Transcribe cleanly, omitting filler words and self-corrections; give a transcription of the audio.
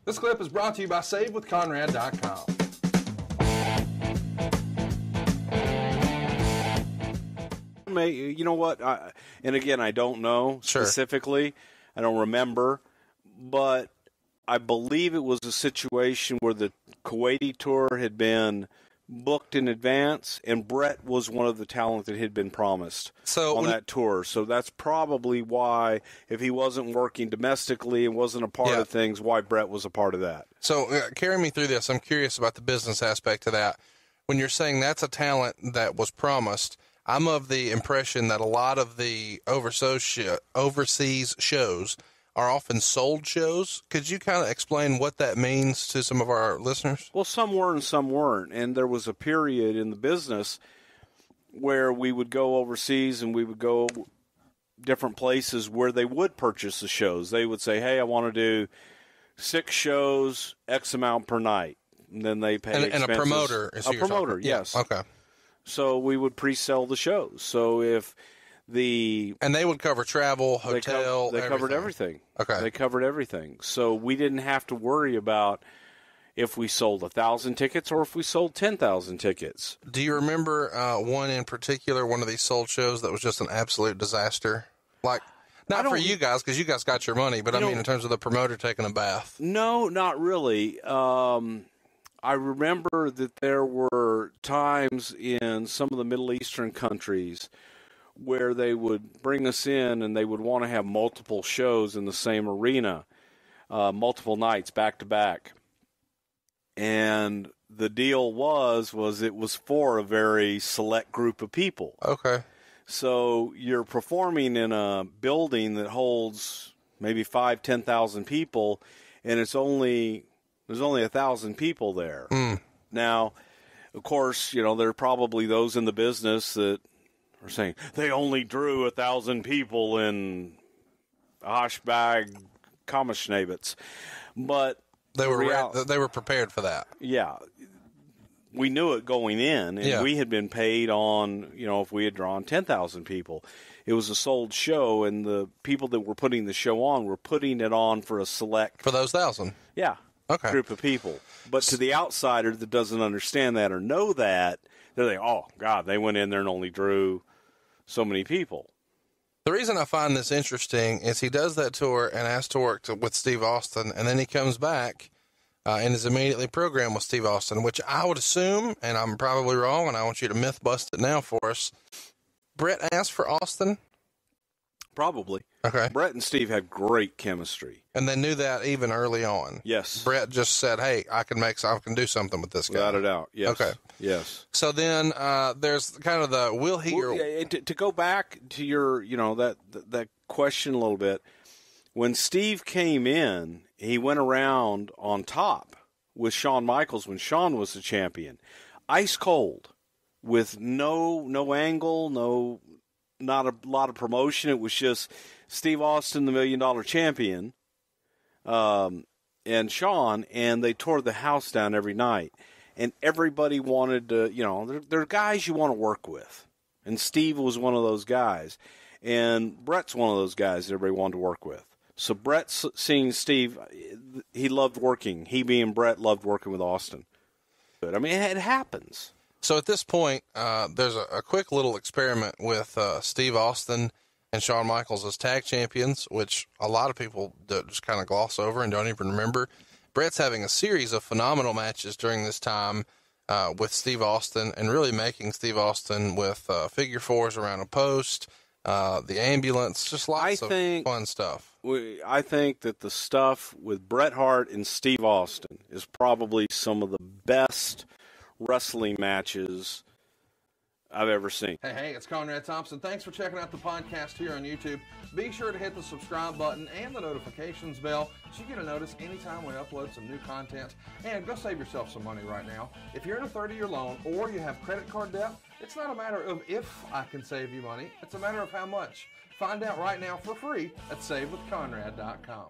This clip is brought to you by SaveWithConrad.com. You know what? And again, I don't know specifically. I don't remember. But I believe it was a situation where the Kuwaiti tour had been booked in advance, and Bret was one of the talent that had been promised on that tour. So that's probably why, if he wasn't working domestically and wasn't a part of things, why Bret was a part of that. So carry me through this. I'm curious about the business aspect of that. When you're saying that's a talent that was promised, I'm of the impression that a lot of the overseas shows are often sold shows. Could you kind of explain what that means to some of our listeners? Well, some were and some weren't. And there was a period in the business where we would go overseas and we would go different places where they would purchase the shows. They would say, hey, I want to do 6 shows, X amount per night. And then they pay expenses. And a promoter is a promoter, yes. Yeah. Okay. So we would pre-sell the shows. So if and they would cover travel, hotel, they covered everything. Okay. They covered everything. So we didn't have to worry about if we sold 1,000 tickets or if we sold 10,000 tickets. Do you remember one in particular, one of these sold shows that was just an absolute disaster? Like, not for you guys, because you guys got your money, but I mean in terms of the promoter taking a bath. No, not really. I remember that there were times in some of the Middle Eastern countries where they would bring us in and they would want to have multiple shows in the same arena, multiple nights back to back. And the deal was it was for a very select group of people. Okay. So you're performing in a building that holds maybe 5,000-10,000 people, and there's only 1,000 people there. Now, of course, there are probably those in the business that are saying they only drew 1,000 people in Hochberg, Kammerschnabitz, but they were prepared for that. Yeah, we knew it going in, and we had been paid on if we had drawn 10,000 people. It was a sold show, and the people that were putting the show on were putting it on for a select for those 1,000. Yeah, group of people. But to the outsider that doesn't understand that or know that, they're like, oh God, they went in there and only drew so many people. The reason I find this interesting is he does that tour and has to work with Steve Austin, and then he comes back and is immediately programmed with Steve Austin, which I would assume, and I'm probably wrong, and I want you to myth bust it now for us, Bret asked for Austin? Probably. Okay. Bret and Steve had great chemistry. And they knew that even early on. Yes. Bret just said, hey, I can do something with this guy. Without a doubt. Yes. Okay. Yes. So then there's kind of the to go back to your, that question a little bit. When Steve came in, he went around on top with Shawn Michaels when Shawn was the champion. Ice cold with no angle, not a lot of promotion. It was just Steve Austin, the $1 Million champion, and Shawn, and they tore the house down every night. And everybody wanted to, there are guys you want to work with. And Steve was one of those guys. And Bret's one of those guys that everybody wanted to work with. So Bret, seeing Steve, he loved working. He, being Bret, loved working with Austin. But, I mean, it happens. So at this point, there's a quick little experiment with Steve Austin and Shawn Michaels as tag champions, which a lot of people just kind of gloss over and don't even remember. Bret's having a series of phenomenal matches during this time with Steve Austin and really making Steve Austin with figure fours around a post, the ambulance, just lots of fun stuff. I think that the stuff with Bret Hart and Steve Austin is probably some of the best wrestling matches I've ever seen. Hey, it's Conrad Thompson. Thanks for checking out the podcast here on YouTube. Be sure to hit the subscribe button and the notifications bell so you get a notice anytime we upload some new content. And go save yourself some money right now. If you're in a 30-year loan or you have credit card debt, it's not a matter of if I can save you money. It's a matter of how much. Find out right now for free at SaveWithConrad.com.